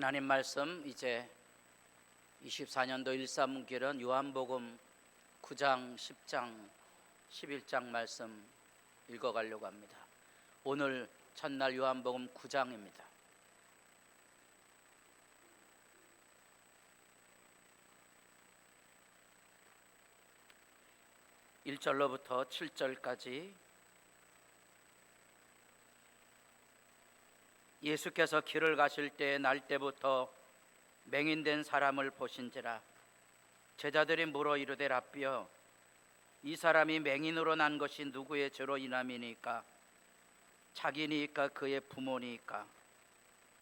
하나님 말씀 이제 24년도 일사문길은 요한복음 9장, 10장, 11장 말씀 읽어가려고 합니다. 오늘 첫날 요한복음 9장입니다. (1절로부터) (7절까지) 예수께서 길을 가실 때에 날때부터 맹인된 사람을 보신지라. 제자들이 물어 이르되 라삐여, 이 사람이 맹인으로 난 것이 누구의 죄로 인함이니까? 자기니까 그의 부모니까?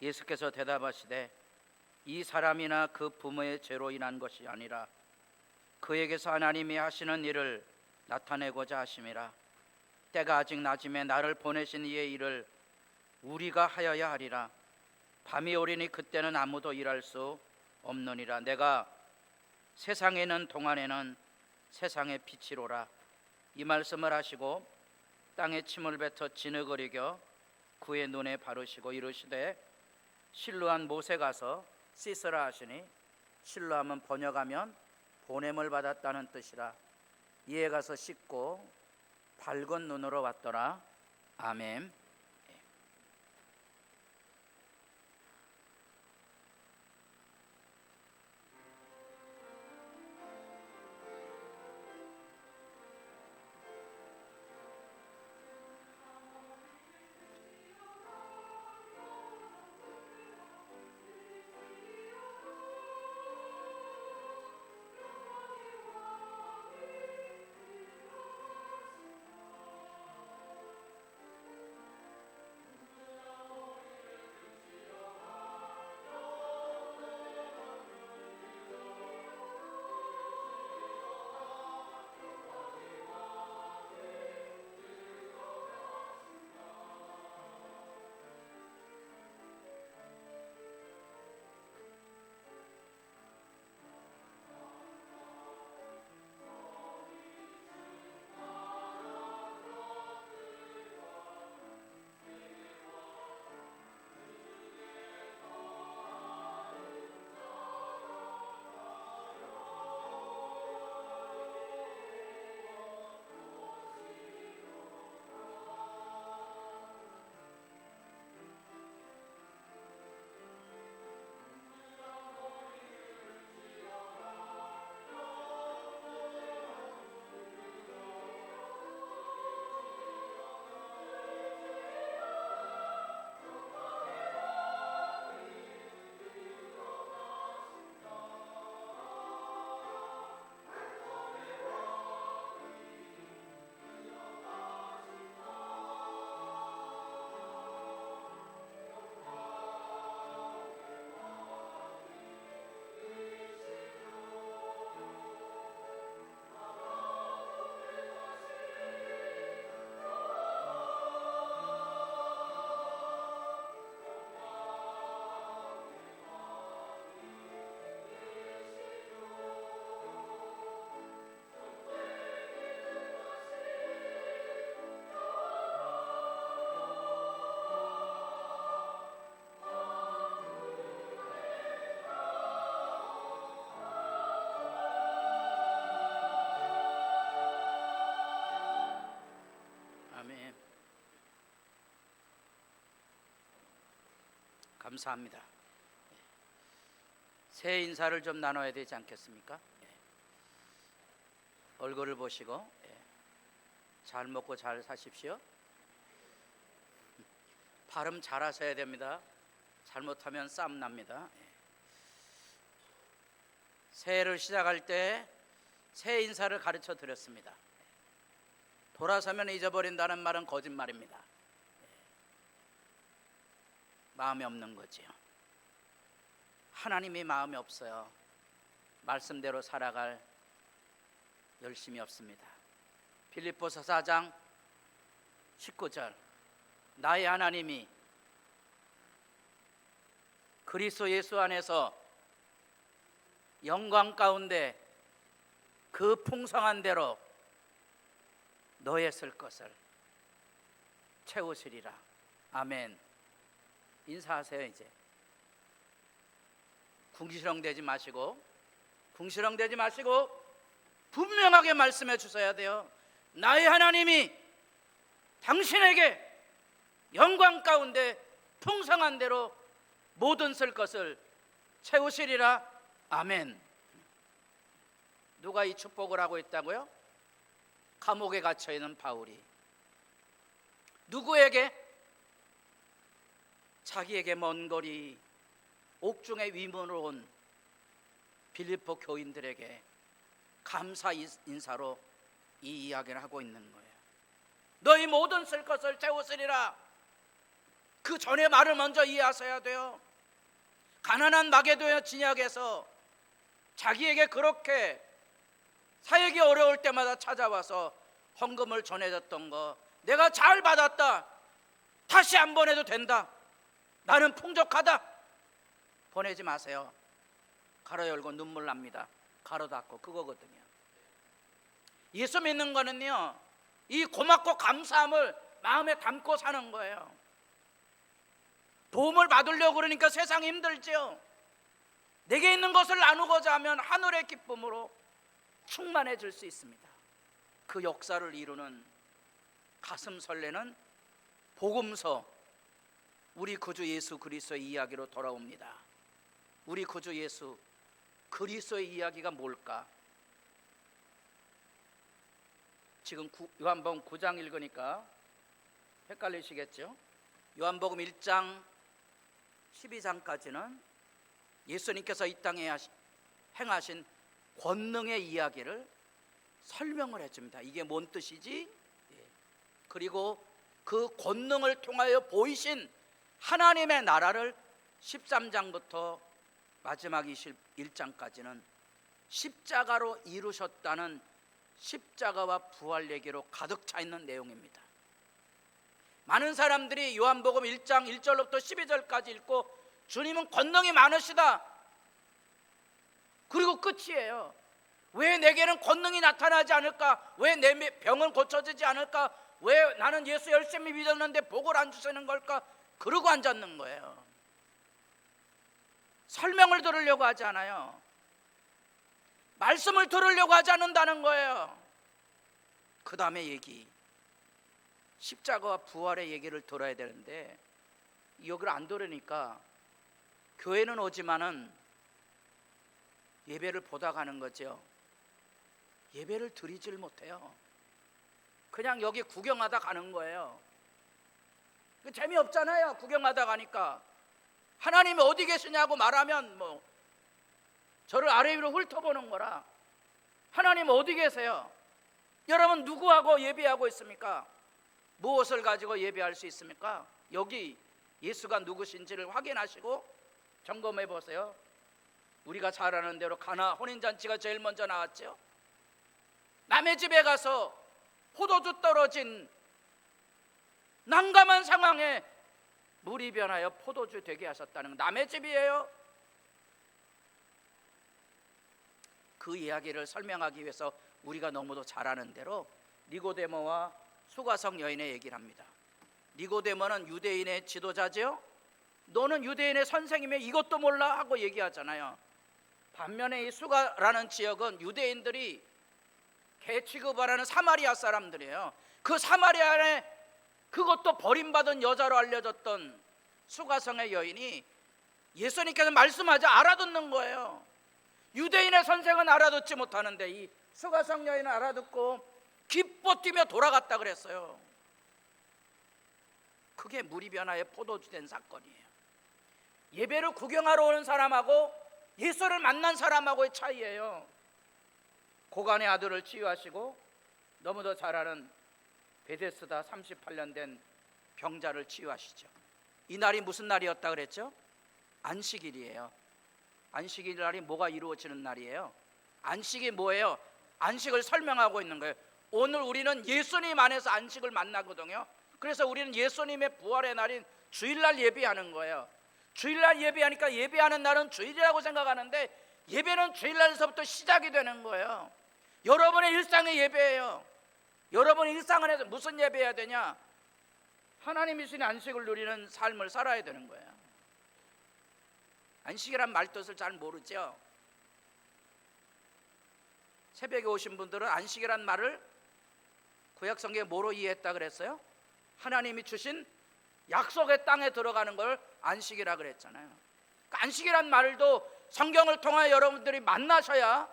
예수께서 대답하시되 이 사람이나 그 부모의 죄로 인한 것이 아니라 그에게서 하나님이 하시는 일을 나타내고자 하심이라. 때가 아직 낮음에 나를 보내신 이의 일을 우리가 하여야 하리라. 밤이 오리니 그때는 아무도 일할 수 없느니라. 내가 세상에 있는 동안에는 세상의 빛이로라. 이 말씀을 하시고 땅에 침을 뱉어 진흙을 그의 눈에 바르시고 이르시되 실로한 못에 가서 씻으라 하시니, 실로하면 번역하면 보냄을 받았다는 뜻이라. 이에 가서 씻고 밝은 눈으로 왔더라. 아멘. 감사합니다. 새해 인사를 좀 나눠야 되지 않겠습니까? 얼굴을 보시고 잘 먹고 잘 사십시오. 발음 잘 하셔야 됩니다. 잘못하면 싸움 납니다. 새해를 시작할 때 새해 인사를 가르쳐 드렸습니다. 돌아서면 잊어버린다는 말은 거짓말입니다. 마음이 없는 거지요. 하나님이 마음이 없어요. 말씀대로 살아갈 열심이 없습니다. 빌립보서 4장 19절, 나의 하나님이 그리스도 예수 안에서 영광 가운데 그 풍성한 대로 너의 쓸 것을 채우시리라. 아멘. 인사하세요. 이제 궁시렁대지 마시고 분명하게 말씀해 주셔야 돼요. 나의 하나님이 당신에게 영광 가운데 풍성한 대로 모든 쓸 것을 채우시리라. 아멘. 누가 이 축복을 하고 있다고요? 감옥에 갇혀 있는 바울이. 누구에게? 자기에게 먼 거리 옥중의 위문으로 온 빌립보 교인들에게 감사 인사로 이 이야기를 하고 있는 거예요. 너희 모든 쓸 것을 채우시리라. 그 전에 말을 먼저 이해하셔야 돼요. 가난한 마게도냐 진약에서 자기에게 그렇게 사역이 어려울 때마다 찾아와서 헌금을 전해줬던 거, 내가 잘 받았다, 다시 안 보내도 된다, 나는 풍족하다, 보내지 마세요. 가로 열고 눈물 납니다. 가로 닫고, 그거거든요. 예수 믿는 거는요, 이 고맙고 감사함을 마음에 담고 사는 거예요. 도움을 받으려고 그러니까 세상이 힘들지요. 내게 있는 것을 나누고자 하면 하늘의 기쁨으로 충만해질 수 있습니다. 그 역사를 이루는 가슴 설레는 복음서, 우리 구주 예수 그리스도의 이야기로 돌아옵니다. 우리 구주 예수 그리스도의 이야기가 뭘까? 지금 요한복음 9장 읽으니까 헷갈리시겠죠? 요한복음 1장 12장까지는 예수님께서 이 땅에 행하신 권능의 이야기를 설명을 해줍니다. 이게 뭔 뜻이지? 그리고 그 권능을 통하여 보이신 하나님의 나라를 13장부터 마지막 21장까지는 십자가로 이루셨다는 십자가와 부활 얘기로 가득 차 있는 내용입니다. 많은 사람들이 요한복음 1장 1절부터 12절까지 읽고 주님은 권능이 많으시다, 그리고 끝이에요. 왜 내게는 권능이 나타나지 않을까? 왜 내 병은 고쳐지지 않을까? 왜 나는 예수 열심히 믿었는데 복을 안 주시는 걸까? 그러고 앉았는 거예요. 설명을 들으려고 하지 않아요. 말씀을 들으려고 하지 않는다는 거예요. 그 다음에 얘기, 십자가와 부활의 얘기를 들어야 되는데 여기를 안 들으니까 교회는 오지만은 예배를 보다 가는 거죠. 예배를 드리질 못해요. 그냥 여기 구경하다 가는 거예요. 재미없잖아요. 구경하다 가니까. 하나님이 어디 계시냐고 말하면 뭐 저를 아래 위로 훑어보는 거라. 하나님 어디 계세요? 여러분 누구하고 예배하고 있습니까? 무엇을 가지고 예배할 수 있습니까? 여기 예수가 누구신지를 확인하시고 점검해 보세요. 우리가 잘 아는 대로 가나 혼인잔치가 제일 먼저 나왔죠. 남의 집에 가서 포도주 떨어진 난감한 상황에 물이 변하여 포도주 되게 하셨다는 거, 남의 집이에요. 그 이야기를 설명하기 위해서 우리가 너무도 잘 아는 대로 니고데모와 수가성 여인의 얘기를 합니다. 니고데모는 유대인의 지도자죠. 너는 유대인의 선생이며 이것도 몰라 하고 얘기하잖아요. 반면에 이 수가라는 지역은 유대인들이 개 취급하는 사마리아 사람들이에요. 그 사마리아에 그것도 버림받은 여자로 알려졌던 수가성의 여인이 예수님께서 말씀하자 알아듣는 거예요. 유대인의 선생은 알아듣지 못하는데 이 수가성 여인은 알아듣고 기뻐 뛰며 돌아갔다 그랬어요. 그게 물이 변하여 포도주 된 사건이에요. 예배를 구경하러 오는 사람하고 예수를 만난 사람하고의 차이예요. 고간의 아들을 치유하시고 너무도 잘 아는 베데스다 38년 된 병자를 치유하시죠. 이 날이 무슨 날이었다 그랬죠? 안식일이에요. 안식일 날이 뭐가 이루어지는 날이에요? 안식이 뭐예요? 안식을 설명하고 있는 거예요. 오늘 우리는 예수님 안에서 안식을 만나거든요. 그래서 우리는 예수님의 부활의 날인 주일날 예배하는 거예요. 주일날 예배하니까 예배하는 날은 주일이라고 생각하는데 예배는 주일날에서부터 시작이 되는 거예요. 여러분의 일상의 예배예요. 여러분 일상 안에서 무슨 예배해야 되냐? 하나님이 주신 안식을 누리는 삶을 살아야 되는 거예요. 안식이란 말 뜻을 잘 모르죠. 새벽에 오신 분들은 안식이란 말을 구약 성경에 뭐로 이해했다 그랬어요? 하나님이 주신 약속의 땅에 들어가는 걸 안식이라 그랬잖아요. 그러니까 안식이란 말도 성경을 통하여 여러분들이 만나셔야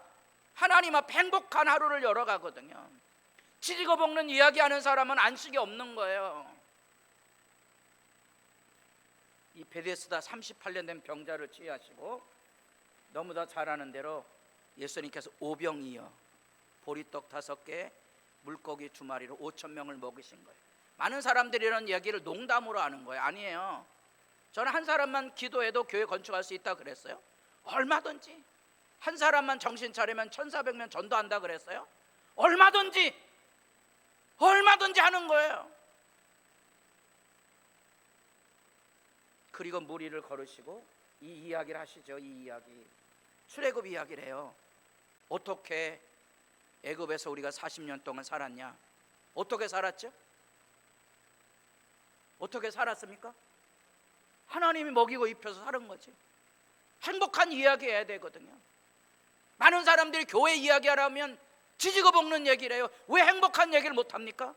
하나님 앞 행복한 하루를 열어가거든요. 치지고 볶는 이야기하는 사람은 안식이 없는 거예요. 이 베데스다 38년 된 병자를 치유하시고 너무나 잘 아는 대로 예수님께서 오병이어 보리떡 5개 물고기 2마리로 5,000명을 먹이신 거예요. 많은 사람들이 이런 이야기를 농담으로 하는 거예요. 아니에요. 저는 한 사람만 기도해도 교회 건축할 수 있다 그랬어요. 얼마든지. 한 사람만 정신 차리면 1,400명 전도한다 그랬어요. 얼마든지 하는 거예요. 그리고 무리를 걸으시고 이 이야기를 하시죠. 이 이야기 출애굽 이야기를 해요. 어떻게 애굽에서 우리가 40년 동안 살았냐? 어떻게 살았죠? 어떻게 살았습니까? 하나님이 먹이고 입혀서 사는 거지. 행복한 이야기 해야 되거든요. 많은 사람들이 교회 이야기하라면 지지고 볶는 얘기를 해요. 왜 행복한 얘기를 못합니까?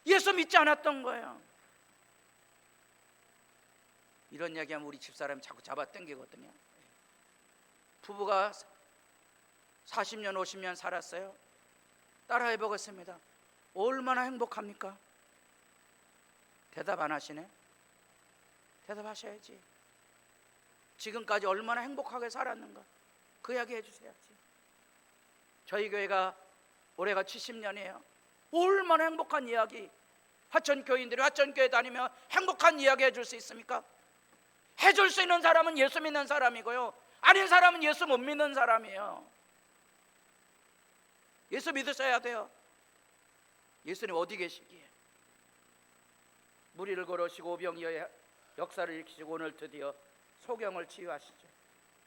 예수 믿지 않았던 거예요. 이런 이야기하면 우리 집사람이 자꾸 잡아당기거든요. 부부가 40년 50년 살았어요. 따라해 보겠습니다. 얼마나 행복합니까? 대답 안 하시네. 대답하셔야지. 지금까지 얼마나 행복하게 살았는가 그 이야기 해주셔야지. 저희 교회가 올해가 70년이에요 얼마나 행복한 이야기. 화천교인들이 화천교회 다니며 행복한 이야기 해줄 수 있습니까? 해줄 수 있는 사람은 예수 믿는 사람이고요, 아닌 사람은 예수 못 믿는 사람이에요. 예수 믿으셔야 돼요. 예수님 어디 계시기에? 무리를 걸으시고 오병이어의 역사를 일으키시고 오늘 드디어 소경을 치유하시죠.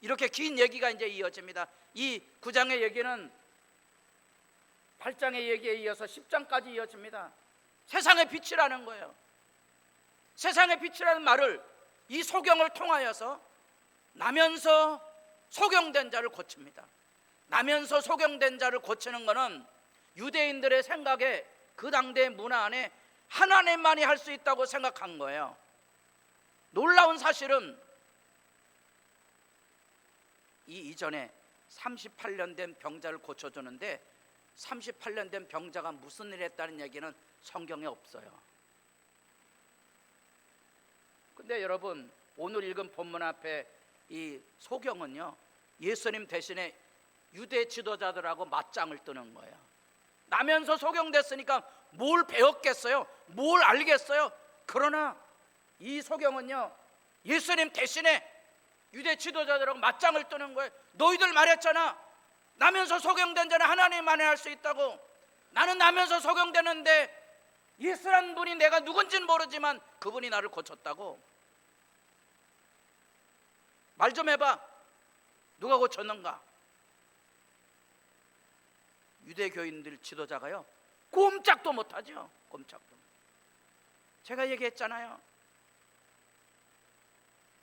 이렇게 긴 얘기가 이제 이어집니다. 이 9장의 얘기는 8장의 얘기에 이어서 10장까지 이어집니다. 세상의 빛이라는 거예요. 세상의 빛이라는 말을 이 소경을 통하여서 나면서 소경된 자를 고칩니다. 나면서 소경된 자를 고치는 것은 유대인들의 생각에 그 당대의 문화 안에 하나님만이 할 수 있다고 생각한 거예요. 놀라운 사실은 이 이전에 38년 된 병자를 고쳐주는데 38년 된 병자가 무슨 일을 했다는 얘기는 성경에 없어요. 근데 여러분 오늘 읽은 본문 앞에 이 소경은요 예수님 대신에 유대 지도자들하고 맞짱을 뜨는 거예요. 나면서 소경됐으니까 뭘 배웠겠어요? 뭘 알겠어요? 그러나 이 소경은요 예수님 대신에 유대 지도자들하고 맞짱을 뜨는 거예요. 너희들 말했잖아, 나면서 소경된 자는 하나님만이 할 수 있다고. 나는 나면서 소경되는데 예수라는 분이 내가 누군지는 모르지만 그분이 나를 고쳤다고. 말 좀 해봐. 누가 고쳤는가? 유대교인들 지도자가요 꼼짝도 못하죠. 꼼짝도. 제가 얘기했잖아요.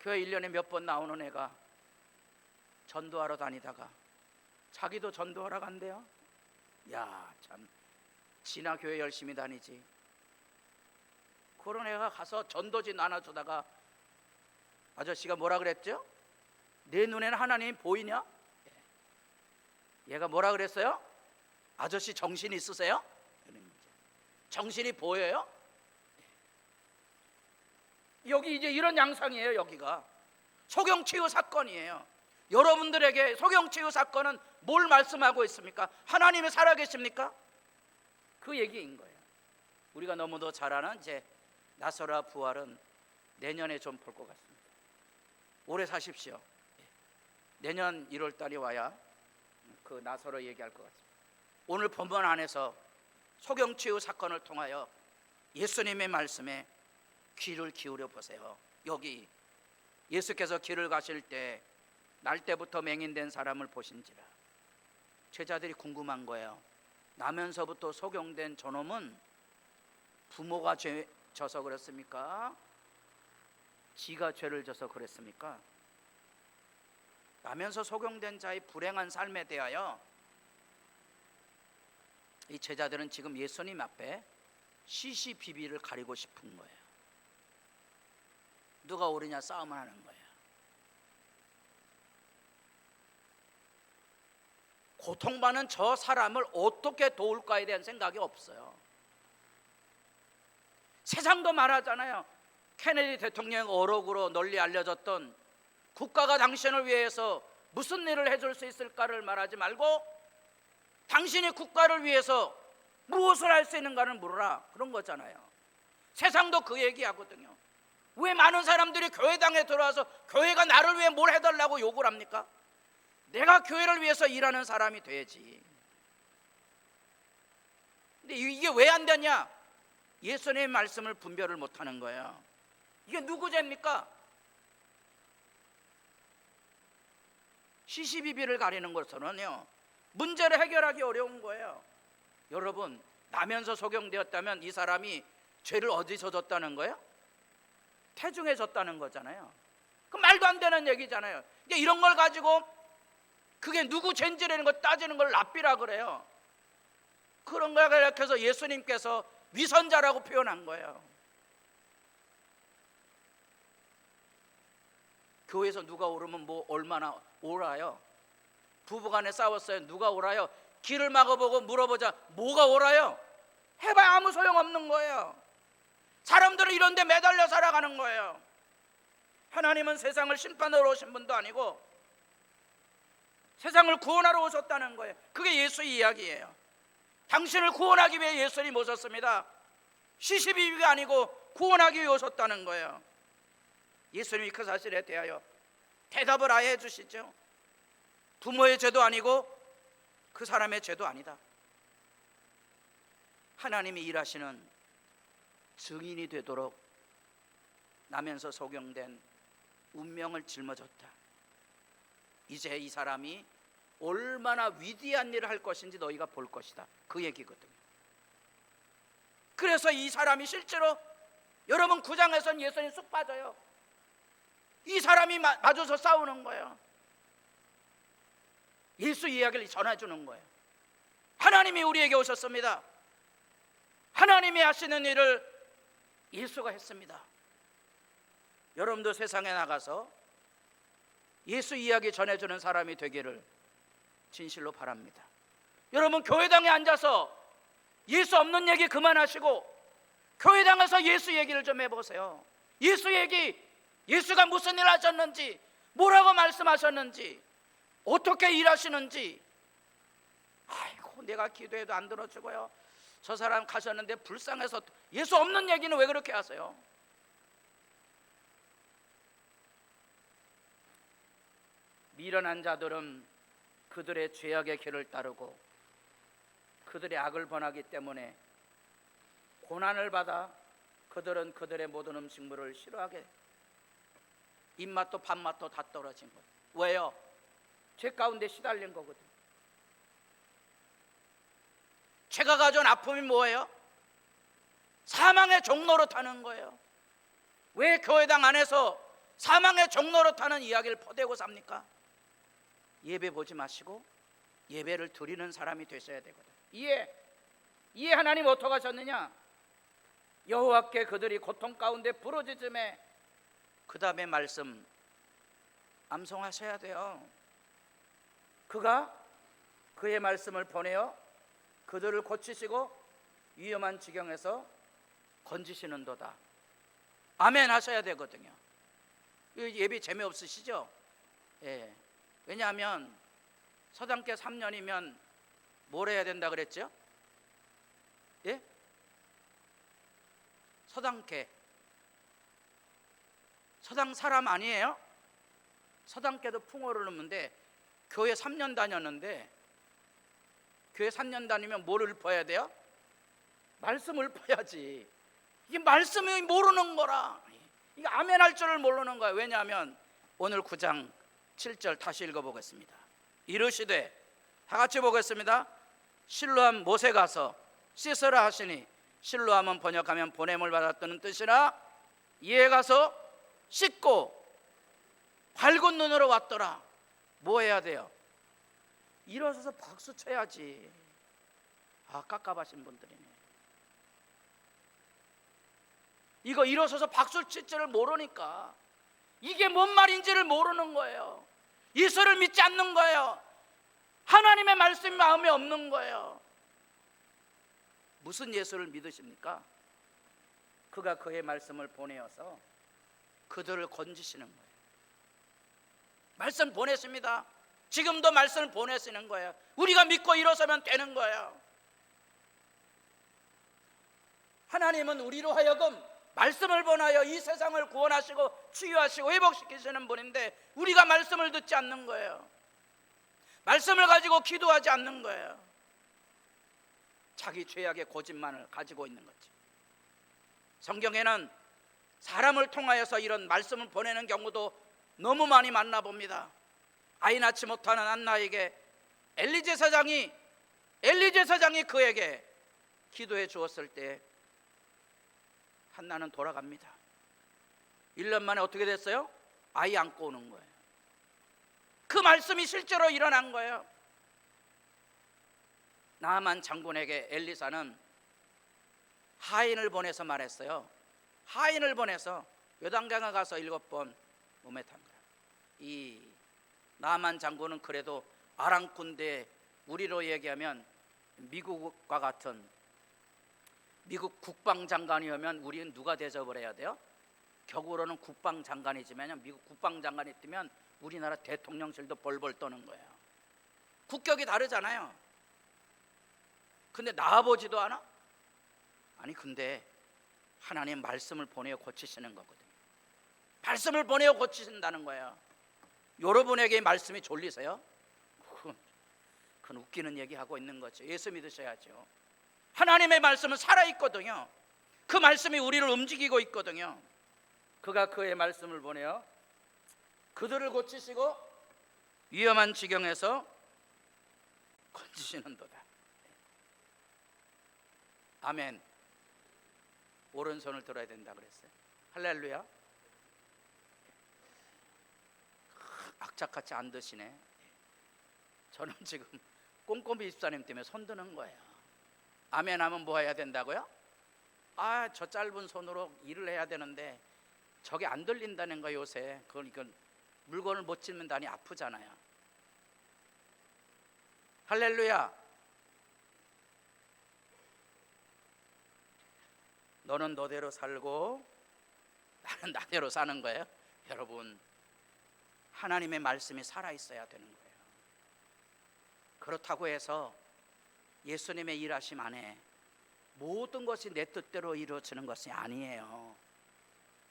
교회 1년에 몇 번 나오는 애가 전도하러 다니다가 자기도 전도하러 간대요. 야, 참 지나 교회 열심히 다니지. 그런 애가 가서 전도지 나눠주다가 아저씨가 뭐라 그랬죠? 내 눈에는 하나님이 보이냐? 얘가 뭐라 그랬어요? 아저씨 정신 있으세요? 정신이 보여요? 여기 이제 이런 양상이에요. 여기가 소경치유 사건이에요. 여러분들에게 소경치유 사건은 뭘 말씀하고 있습니까? 하나님이 살아계십니까? 그 얘기인 거예요. 우리가 너무도 잘 아는 이제 나사로와 부활은 내년에 좀 볼 것 같습니다. 오래 사십시오. 내년 1월 달이 와야 그 나사로 얘기할 것 같습니다. 오늘 본문 안에서 소경치유 사건을 통하여 예수님의 말씀에 귀를 기울여 보세요. 여기 예수께서 길을 가실 때 날때부터 맹인된 사람을 보신지라. 제자들이 궁금한 거예요. 나면서부터 소경된 저놈은 부모가 죄 져서 그랬습니까? 지가 죄를 져서 그랬습니까? 나면서 소경된 자의 불행한 삶에 대하여 이 제자들은 지금 예수님 앞에 시시비비를 가리고 싶은 거예요. 누가 옳으냐 싸움을 하는 거예요. 고통받는 저 사람을 어떻게 도울까에 대한 생각이 없어요. 세상도 말하잖아요. 케네디 대통령 어록으로 널리 알려졌던 국가가 당신을 위해서 무슨 일을 해줄 수 있을까를 말하지 말고 당신이 국가를 위해서 무엇을 할 수 있는가를 물어라, 그런 거잖아요. 세상도 그 얘기하거든요. 왜 많은 사람들이 교회당에 들어와서 교회가 나를 위해 뭘 해달라고 요구를 합니까? 내가 교회를 위해서 일하는 사람이 돼야지. 근데 이게 왜 안 되냐? 예수님의 말씀을 분별을 못하는 거예요. 이게 누구 죄입니까? 시시비비를 가리는 것으로는요 문제를 해결하기 어려운 거예요. 여러분, 나면서 소경되었다면 이 사람이 죄를 어디서 졌다는 거예요? 태중에 졌다는 거잖아요. 그 말도 안 되는 얘기잖아요. 이런 걸 가지고 그게 누구 죄인지라는 거 따지는 걸 랍비라 그래요. 그런 걸 가르쳐서 예수님께서 위선자라고 표현한 거예요. 교회에서 누가 오르면 뭐 얼마나 옳아요? 부부간에 싸웠어요. 누가 옳아요? 길을 막아보고 물어보자. 뭐가 옳아요? 해봐야 아무 소용없는 거예요. 사람들은 이런 데 매달려 살아가는 거예요. 하나님은 세상을 심판하러 오신 분도 아니고 세상을 구원하러 오셨다는 거예요. 그게 예수의 이야기예요. 당신을 구원하기 위해 예수님이 오셨습니다. 시시비비가 아니고 구원하기 위해 오셨다는 거예요. 예수님이 그 사실에 대하여 대답을 아예 해주시죠. 부모의 죄도 아니고 그 사람의 죄도 아니다. 하나님이 일하시는 증인이 되도록 나면서 소경된 운명을 짊어졌다. 이제 이 사람이 얼마나 위대한 일을 할 것인지 너희가 볼 것이다, 그 얘기거든요. 그래서 이 사람이 실제로 여러분 9장에서는 예수님 쑥 빠져요. 이 사람이 마주서 싸우는 거예요. 예수 이야기를 전해주는 거예요. 하나님이 우리에게 오셨습니다. 하나님이 하시는 일을 예수가 했습니다. 여러분도 세상에 나가서 예수 이야기 전해주는 사람이 되기를 진실로 바랍니다. 여러분, 교회당에 앉아서 예수 없는 얘기 그만하시고 교회당에서 예수 얘기를 좀 해보세요. 예수 얘기, 예수가 무슨 일 하셨는지, 뭐라고 말씀하셨는지, 어떻게 일하시는지. 아이고, 내가 기도해도 안 들어주고요, 저 사람 가셨는데 불쌍해서. 예수 없는 얘기는 왜 그렇게 하세요? 미련한 자들은 그들의 죄악의 길을 따르고 그들의 악을 번하기 때문에 고난을 받아 그들은 그들의 모든 음식물을 싫어하게, 입맛도 밥맛도 다 떨어진 거예요. 왜요? 죄 가운데 시달린 거거든. 죄가 가져온 아픔이 뭐예요? 사망의 종로로 타는 거예요. 왜 교회당 안에서 사망의 종로로 타는 이야기를 퍼대고 삽니까? 예배 보지 마시고 예배를 드리는 사람이 되셔야 되거든. 이해 하나님 어떻게 하셨느냐? 여호와께 그들이 고통 가운데 부르짖음에, 그 다음에 말씀 암송하셔야 돼요. 그가 그의 말씀을 보내어 그들을 고치시고 위험한 지경에서 건지시는도다. 아멘 하셔야 되거든요. 예배 재미없으시죠? 예. 왜냐하면 서당계 3년이면 뭘 해야 된다 그랬죠? 예? 서당계, 서당 사람 아니에요? 서당계도 풍어를 넣는데 교회 3년 다녔는데, 교회 3년 다니면 뭘 읊어야 돼요? 말씀을 읊어야지. 이게 말씀이 모르는 거라. 이게 아멘 할 줄을 모르는 거야. 왜냐하면 오늘 9장 7절 다시 읽어보겠습니다. 이르시되, 다 같이 보겠습니다. 실로암 못에 가서 씻으라 하시니, 실로암은 번역하면 보냄을 받았다는 뜻이라, 이에 가서 씻고 밝은 눈으로 왔더라. 뭐 해야 돼요? 일어서서 박수 쳐야지. 아, 깝깝하신 분들이네. 이거 일어서서 박수 칠 줄을 모르니까 이게 뭔 말인지를 모르는 거예요. 예수를 믿지 않는 거예요. 하나님의 말씀이 마음에 없는 거예요. 무슨 예수를 믿으십니까? 그가 그의 말씀을 보내어서 그들을 건지시는 거예요. 말씀 보냈습니다. 지금도 말씀을 보내시는 거예요. 우리가 믿고 일어서면 되는 거예요. 하나님은 우리로 하여금 말씀을 보내어 이 세상을 구원하시고 치유하시고 회복시키시는 분인데 우리가 말씀을 듣지 않는 거예요. 말씀을 가지고 기도하지 않는 거예요. 자기 죄악의 고집만을 가지고 있는 거지. 성경에는 사람을 통하여서 이런 말씀을 보내는 경우도 너무 많이 만나봅니다. 아이 낳지 못하는 한나에게 엘리 제사장이 그에게 기도해 주었을 때 한나는 돌아갑니다. 1년 만에 어떻게 됐어요? 아이 안고 오는 거예요. 그 말씀이 실제로 일어난 거예요. 나아만 장군에게 엘리사는 하인을 보내서 말했어요. 하인을 보내서 요단강에 가서 7번 몸에 담그라. 이 나아만 장군은 그래도 아람 군대, 우리로 얘기하면 미국과 같은 미국 국방장관이면 우리는 누가 대접을 해야 돼요? 격으로는 국방장관이지만 미국 국방장관이 뜨면 우리나라 대통령실도 벌벌 떠는 거예요. 국격이 다르잖아요. 근데 나와보지도 않아? 아니, 근데 하나님 말씀을 보내어 고치시는 거거든요. 말씀을 보내어 고치신다는 거예요. 여러분에게 말씀이 졸리세요? 그건 웃기는 얘기하고 있는 거죠. 예수 믿으셔야죠. 하나님의 말씀은 살아있거든요. 그 말씀이 우리를 움직이고 있거든요. 그가 그의 말씀을 보내어 그들을 고치시고 위험한 지경에서 건지시는도다. 아멘. 오른손을 들어야 된다 그랬어요. 할렐루야. 악착같이 안 드시네. 저는 지금 꼼꼼히 집사님 때문에 손 드는 거예요. 아멘 하면 뭐 해야 된다고요? 아, 저 짧은 손으로 일을 해야 되는데 저게 안 들린다는 거예요 요새. 그러니까 물건을 못 짚는다니 아프잖아요. 할렐루야. 너는 너대로 살고 나는 나대로 사는 거예요. 여러분, 하나님의 말씀이 살아있어야 되는 거예요. 그렇다고 해서 예수님의 일하심 안에 모든 것이 내 뜻대로 이루어지는 것이 아니에요.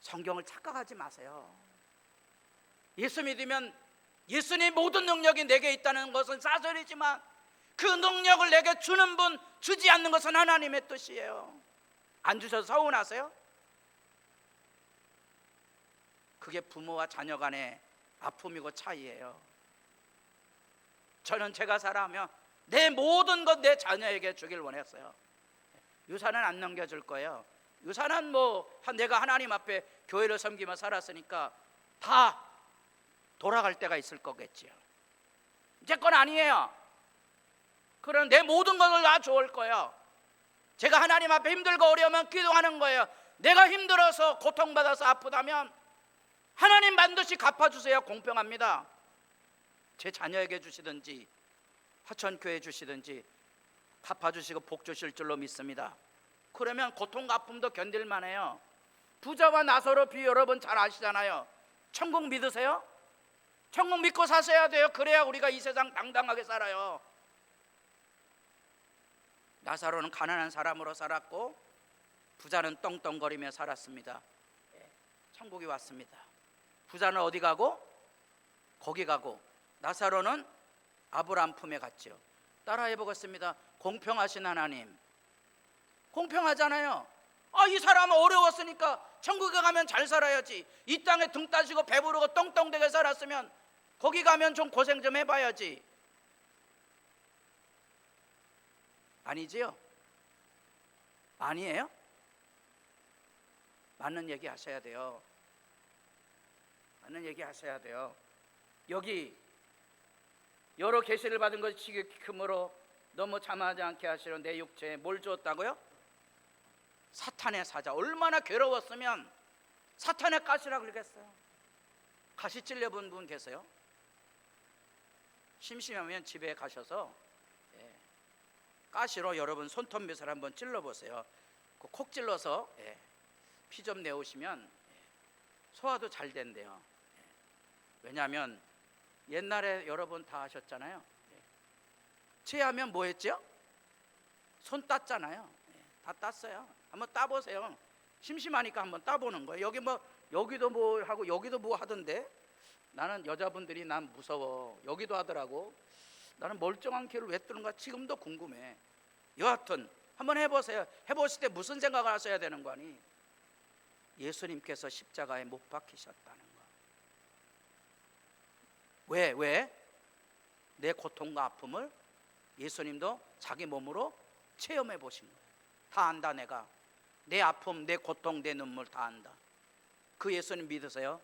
성경을 착각하지 마세요. 예수 믿으면 예수님 모든 능력이 내게 있다는 것은 사실이지만 그 능력을 내게 주는 분, 주지 않는 것은 하나님의 뜻이에요. 안 주셔서 서운하세요? 그게 부모와 자녀 간의 아픔이고 차이예요. 저는 제가 살아가며 내 모든 것 내 자녀에게 주길 원했어요. 유산은 안 넘겨줄 거예요. 유산은 내가 하나님 앞에 교회를 섬기며 살았으니까 다 돌아갈 때가 있을 거겠지요. 제 건 아니에요. 그럼 내 모든 것을 다 좋을 거예요. 제가 하나님 앞에 힘들고 어려우면 기도하는 거예요. 내가 힘들어서 고통받아서 아프다면 하나님 반드시 갚아주세요. 공평합니다. 제 자녀에게 주시든지 화천교회 주시든지 갚아주시고 복 주실 줄로 믿습니다. 그러면 고통과 아픔도 견딜만 해요. 부자와 나사로 비유 여러분 잘 아시잖아요. 천국 믿으세요? 천국 믿고 사셔야 돼요. 그래야 우리가 이 세상 당당하게 살아요. 나사로는 가난한 사람으로 살았고 부자는 떵떵거리며 살았습니다. 천국이 왔습니다. 부자는 어디 가고? 거기 가고 나사로는 아브라함 품에 갔죠. 따라해 보겠습니다. 공평하신 하나님, 공평하잖아요. 이 사람은 어려웠으니까 천국에 가면 잘 살아야지. 이 땅에 등 따시고 배부르고 떵떵대게 살았으면 거기 가면 좀 고생 좀 해봐야지. 아니지요? 아니에요? 맞는 얘기 하셔야 돼요. 맞는 얘기 하셔야 돼요. 여기 여러 계시를 받은 것이 지극히 크므로 너무 잠하지 않게 하시려 내 육체에 뭘 주었다고요? 사탄의 사자. 얼마나 괴로웠으면 사탄의 가시라 그러겠어요. 가시 찔려본 분 계세요? 심심하면 집에 가셔서 가시로 여러분 손톱밑을 한번 찔러보세요. 콕 찔러서 피 좀 내오시면 소화도 잘 된대요. 왜냐하면 옛날에 여러분 다 하셨잖아요. 체하면 뭐 했죠? 손 땄잖아요. 다 땄어요. 한번 따보세요. 심심하니까 한번 따보는 거예요. 여기 뭐 여기도 뭐 하고 여기도 뭐 하던데 나는 여자분들이 난 무서워. 여기도 하더라고. 나는 멀쩡한 길을 왜 뜨는가 지금도 궁금해. 여하튼 한번 해보세요. 해보실 때 무슨 생각을 하셔야 되는 거 아니? 예수님께서 십자가에 못 박히셨다는 거. 왜? 내 고통과 아픔을 예수님도 자기 몸으로 체험해 보신 거예요. 다 안다. 내가 내 아픔, 내 고통, 내 눈물 다 안다. 그 예수님 믿으세요?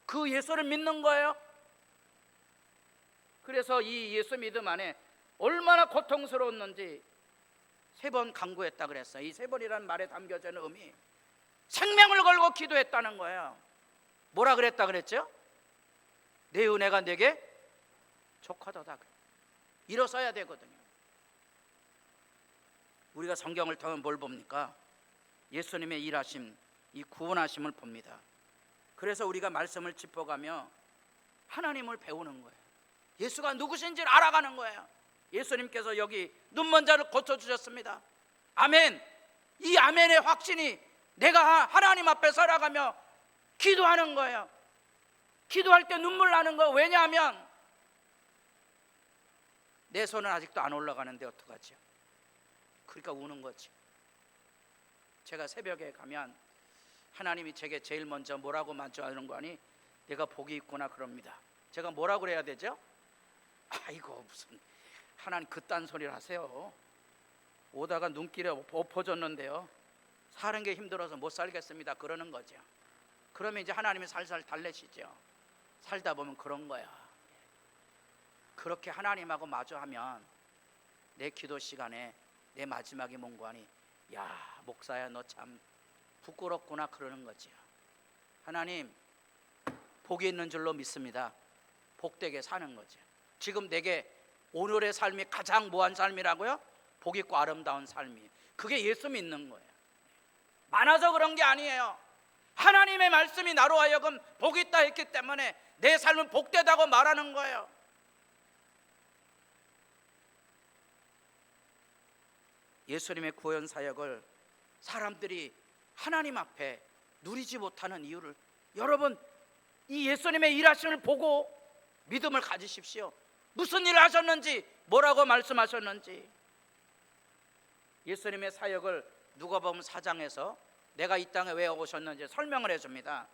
그 예수를 믿는 거예요. 그래서 이 예수 믿음 안에 얼마나 고통스러웠는지 3번 간구했다 그랬어요. 이 3번이라는 말에 담겨져 있는 의미, 생명을 걸고 기도했다는 거예요. 뭐라 그랬다 그랬죠? 내 은혜가 내게 족하도다. 일어서야 되거든요. 우리가 성경을 통해 뭘 봅니까? 예수님의 일하심, 이 구원하심을 봅니다. 그래서 우리가 말씀을 짚어가며 하나님을 배우는 거예요. 예수가 누구신지를 알아가는 거예요. 예수님께서 여기 눈먼 자를 고쳐주셨습니다. 아멘. 이 아멘의 확신이 내가 하나님 앞에 살아가며 기도하는 거예요. 기도할 때 눈물 나는 거. 왜냐하면 내 손은 아직도 안 올라가는데 어떡하죠? 그러니까 우는 거지. 제가 새벽에 가면 하나님이 제게 제일 먼저 뭐라고 만져하는 거 아니? 내가 복이 있구나 그럽니다. 제가 뭐라고 그래야 되죠? 아이고 무슨 하나님 그딴 소리를 하세요. 오다가 눈길에 엎어졌는데요, 사는 게 힘들어서 못 살겠습니다 그러는 거죠. 그러면 이제 하나님이 살살 달래시죠. 살다 보면 그런 거야. 그렇게 하나님하고 마주하면 내 기도 시간에 내 마지막이 뭔고 하니, 야 목사야 너 참 부끄럽구나 그러는 거죠. 하나님 복이 있는 줄로 믿습니다. 복되게 사는 거죠. 지금 내게 오늘의 삶이 가장 뭐한 삶이라고요? 복 있고 아름다운 삶이. 그게 예수 믿는 거예요. 많아서 그런 게 아니에요. 하나님의 말씀이 나로 하여금 복이 있다 했기 때문에 내 삶은 복되다고 말하는 거예요. 예수님의 구원 사역을 사람들이 하나님 앞에 누리지 못하는 이유를, 여러분 이 예수님의 일하심을 보고 믿음을 가지십시오. 무슨 일을 하셨는지, 뭐라고 말씀하셨는지. 예수님의 사역을 누가복음 4장에서 내가 이 땅에 왜 오셨는지 설명을 해줍니다.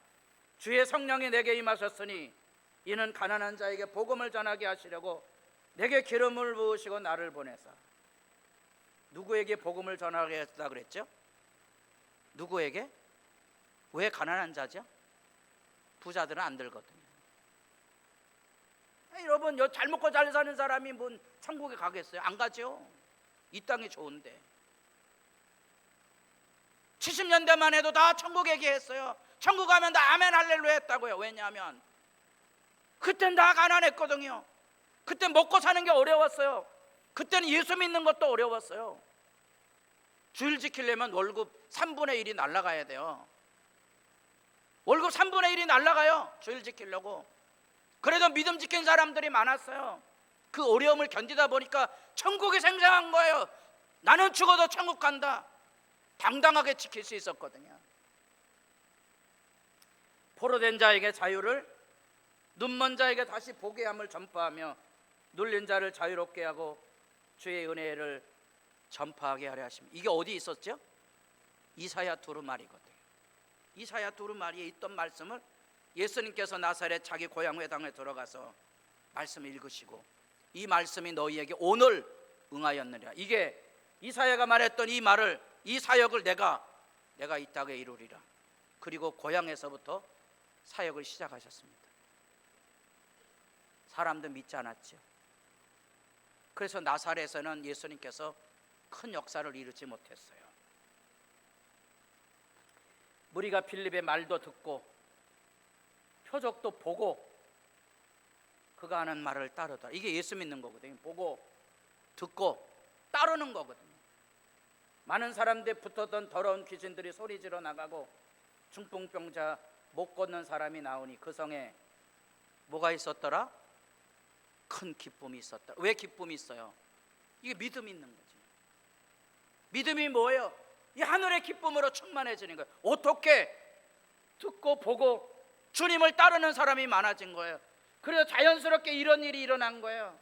주의 성령이 내게 임하셨으니 이는 가난한 자에게 복음을 전하게 하시려고 내게 기름을 부으시고 나를 보내사. 누구에게 복음을 전하게 했다 그랬죠? 누구에게? 왜 가난한 자죠? 부자들은 안 들거든요. 여러분 잘 먹고 잘 사는 사람이 뭔 천국에 가겠어요? 안 가죠. 이 땅이 좋은데. 70년대만 해도 다 천국 얘기했어요. 천국 가면 다 아멘 할렐루야 했다고요. 왜냐하면 그땐 다 가난했거든요. 그땐 먹고 사는 게 어려웠어요. 그때는 예수 믿는 것도 어려웠어요. 주일 지키려면 월급 3분의 1이 날아가야 돼요. 월급 3분의 1이 날아가요. 주일 지키려고. 그래도 믿음 지킨 사람들이 많았어요. 그 어려움을 견디다 보니까 천국이 생생한 거예요. 나는 죽어도 천국 간다. 당당하게 지킬 수 있었거든요. 포로된 자에게 자유를, 눈먼 자에게 다시 보게 함을 전파하며 눌린 자를 자유롭게 하고 주의 은혜를 전파하게 하려 하십니다. 이게 어디 있었죠? 이사야 두루마리거든요. 이사야 두루마리에 있던 말씀을 예수님께서 나사렛 자기 고향 회당에 들어가서 말씀을 읽으시고 이 말씀이 너희에게 오늘 응하였느니라. 이게 이사야가 말했던 이 말을, 이 사역을 내가 이 땅에 이루리라. 그리고 고향에서부터 사역을 시작하셨습니다. 사람도 믿지 않았죠. 그래서 나사렛에는 예수님께서 큰 역사를 이루지 못했어요. 무리가 빌립의 말도 듣고 표적도 보고 그가 하는 말을 따르다. 이게 예수 믿는 거거든요. 보고 듣고 따르는 거거든요. 많은 사람들이 붙었던 더러운 귀신들이 소리 지러 나가고 중풍병자 못 걷는 사람이 나오니 그 성에 뭐가 있었더라? 큰 기쁨이 있었다. 왜 기쁨이 있어요? 이게 믿음이 있는 거지. 믿음이 뭐예요? 이 하늘의 기쁨으로 충만해지는 거예요. 어떻게? 듣고 보고 주님을 따르는 사람이 많아진 거예요. 그래서 자연스럽게 이런 일이 일어난 거예요.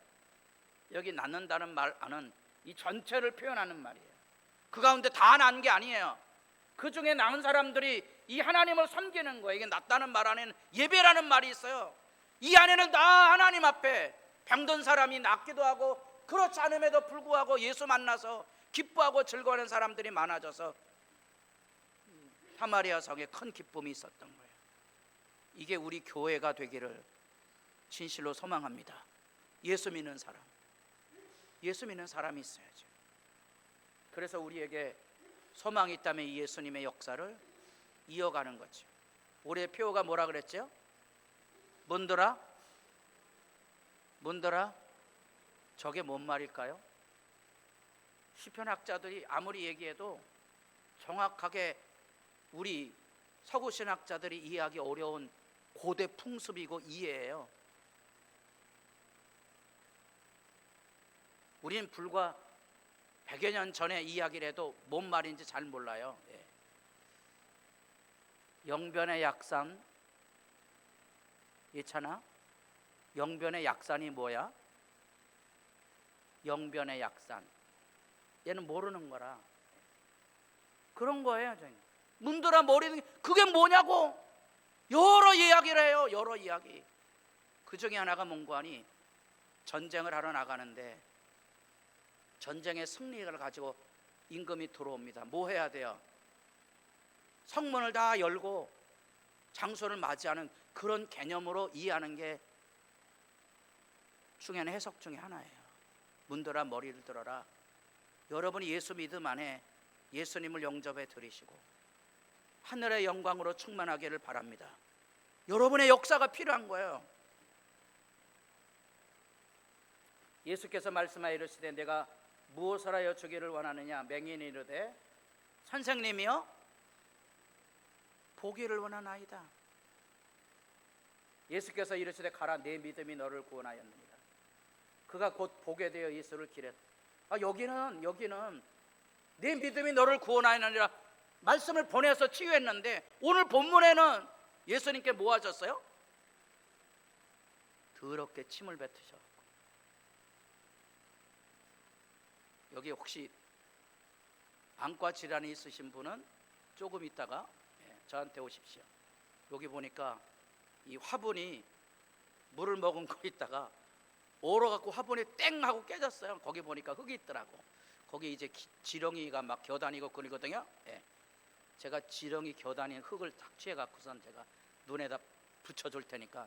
여기 낳는다는 말 안은 이 전체를 표현하는 말이에요. 그 가운데 다 난 게 아니에요. 그 중에 낳은 사람들이 이 하나님을 섬기는 거예요. 이게 낳다는 말 안에는 예배라는 말이 있어요. 이 안에는 다 하나님 앞에 병든 사람이 낫기도 하고 그렇지 않음에도 불구하고 예수 만나서 기뻐하고 즐거워하는 사람들이 많아져서 사마리아 성에 큰 기쁨이 있었던 거예요. 이게 우리 교회가 되기를 진실로 소망합니다. 예수 믿는 사람, 예수 믿는 사람이 있어야죠. 그래서 우리에게 소망이 있다면 이 예수님의 역사를 이어가는 거죠. 올해 표어가 뭐라 그랬죠? 뭔더라? 뭔더라? 저게 뭔 말일까요? 시편학자들이 아무리 얘기해도 정확하게 우리 서구신학자들이 이해하기 어려운 고대 풍습이고 이해예요. 우리는 불과 100여 년 전에 이야기를 해도 뭔 말인지 잘 몰라요. 영변의 약산 있잖아. 영변의 약산이 뭐야? 영변의 약산. 얘는 모르는 거라. 그런 거예요. 문드라 모르는 그게 뭐냐고. 여러 이야기를 해요. 여러 이야기. 그 중에 하나가 뭔고하니 전쟁을 하러 나가는데 전쟁의 승리를 가지고 임금이 들어옵니다. 뭐 해야 돼요? 성문을 다 열고 장소를 맞이하는 그런 개념으로 이해하는 게 중요한 해석 중에 하나예요. 문들아 머리를 들어라. 여러분이 예수 믿음 안에 예수님을 영접해 드리시고 하늘의 영광으로 충만하기를 바랍니다. 여러분의 역사가 필요한 거예요. 예수께서 말씀하여 이르시되 내가 무엇을 하여 주기를 원하느냐? 맹인이 이르되 선생님이여 보기를 원하나이다. 예수께서 이르시되 가라 내 믿음이 너를 구원하였느니라. 그가 곧 보게 되어 예수를 기랬다. 여기는 내 믿음이 너를 구원하였느니라 말씀을 보내서 치유했는데 오늘 본문에는 예수님께 뭐 하셨어요? 더럽게 침을 뱉으셔. 여기 혹시 안과 질환이 있으신 분은 조금 있다가 저한테 오십시오. 여기 보니까 이 화분이 물을 머금 거 있다가 얼어갖고 화분이 땡 하고 깨졌어요. 거기 보니까 흙이 있더라고. 거기 이제 지렁이가 막 겨다니고 그러거든요. 제가 지렁이 겨다니는 흙을 탁 취해갖고선 제가 눈에다 붙여줄 테니까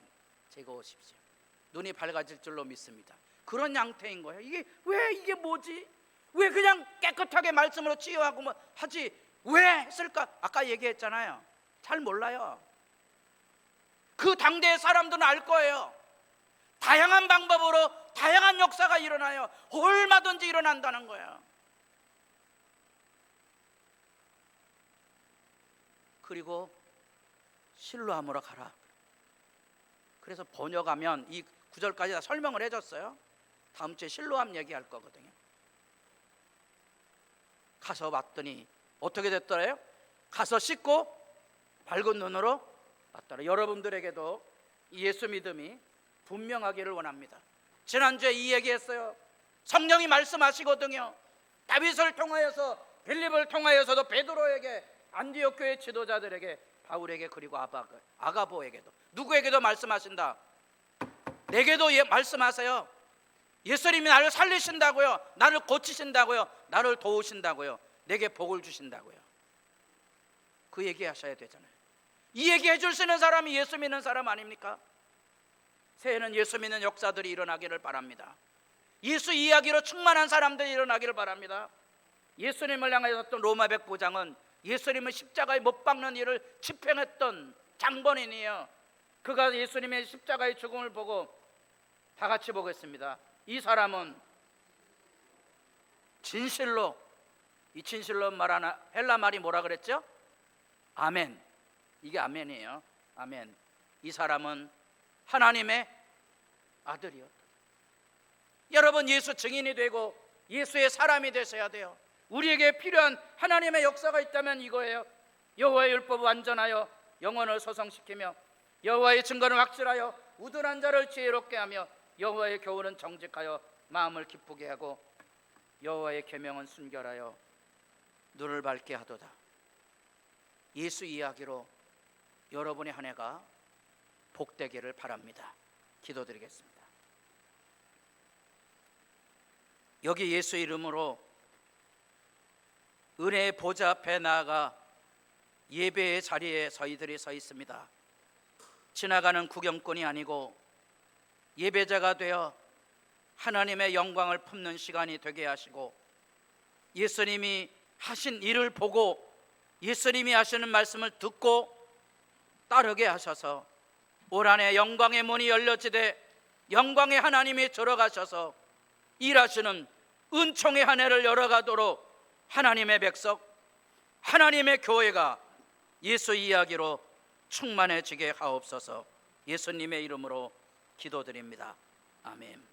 제거 오십시오. 눈이 밝아질 줄로 믿습니다. 그런 양태인 거예요. 이게 뭐지? 왜 그냥 깨끗하게 말씀으로 치유하고 뭐 하지 왜 했을까? 아까 얘기했잖아요. 잘 몰라요. 그 당대의 사람들은 알 거예요. 다양한 방법으로 다양한 역사가 일어나요. 얼마든지 일어난다는 거예요. 그리고 실로암으로 가라. 그래서 번역하면 이 구절까지 다 설명을 해줬어요. 다음 주에 실로암 얘기할 거거든요. 가서 봤더니 어떻게 됐더래요? 가서 씻고 밝은 눈으로 봤더라. 여러분들에게도 예수 믿음이 분명하기를 원합니다. 지난주에 이 얘기했어요. 성령이 말씀하시거든요. 다윗을 통하여서 빌립을 통하여서도 베드로에게 안디옥 교회 지도자들에게 바울에게 그리고 아가보에게도 누구에게도 말씀하신다. 내게도 말씀하세요. 예수님이 나를 살리신다고요. 나를 고치신다고요. 나를 도우신다고요. 내게 복을 주신다고요. 그 얘기 하셔야 되잖아요. 이 얘기 해줄 수 있는 사람이 예수 믿는 사람 아닙니까? 새해는 예수 믿는 역사들이 일어나기를 바랍니다. 예수 이야기로 충만한 사람들이 일어나기를 바랍니다. 예수님을 향하였던 로마 백부장은 예수님을 십자가에 못 박는 일을 집행했던 장본인이에요. 그가 예수님의 십자가의 죽음을 보고 다 같이 보겠습니다. 이 사람은 진실로, 이 진실로 말하는 헬라 말이 뭐라 그랬죠? 아멘. 이게 아멘이에요. 아멘. 이 사람은 하나님의 아들이었다. 여러분, 예수 증인이 되고 예수의 사람이 되셔야 돼요. 우리에게 필요한 하나님의 역사가 있다면 이거예요. 여호와의 율법을 완전하여 영혼을 소성시키며 여호와의 증거를 확실하여 우둔한 자를 지혜롭게 하며 여호와의 교훈은 정직하여 마음을 기쁘게 하고 여호와의 계명은 순결하여 눈을 밝게 하도다. 예수 이야기로 여러분의 한 해가 복되기를 바랍니다. 기도드리겠습니다. 여기 예수 이름으로 은혜의 보좌 앞에 나아가 예배의 자리에 저희들이 서 있습니다. 지나가는 구경꾼이 아니고 예배자가 되어 하나님의 영광을 품는 시간이 되게 하시고 예수님이 하신 일을 보고 예수님이 하시는 말씀을 듣고 따르게 하셔서 올 한 해 영광의 문이 열려지되 영광의 하나님이 들어가셔서 일하시는 은총의 한 해를 열어가도록 하나님의 백성, 하나님의 교회가 예수 이야기로 충만해지게 하옵소서. 예수님의 이름으로 기도드립니다. 아멘.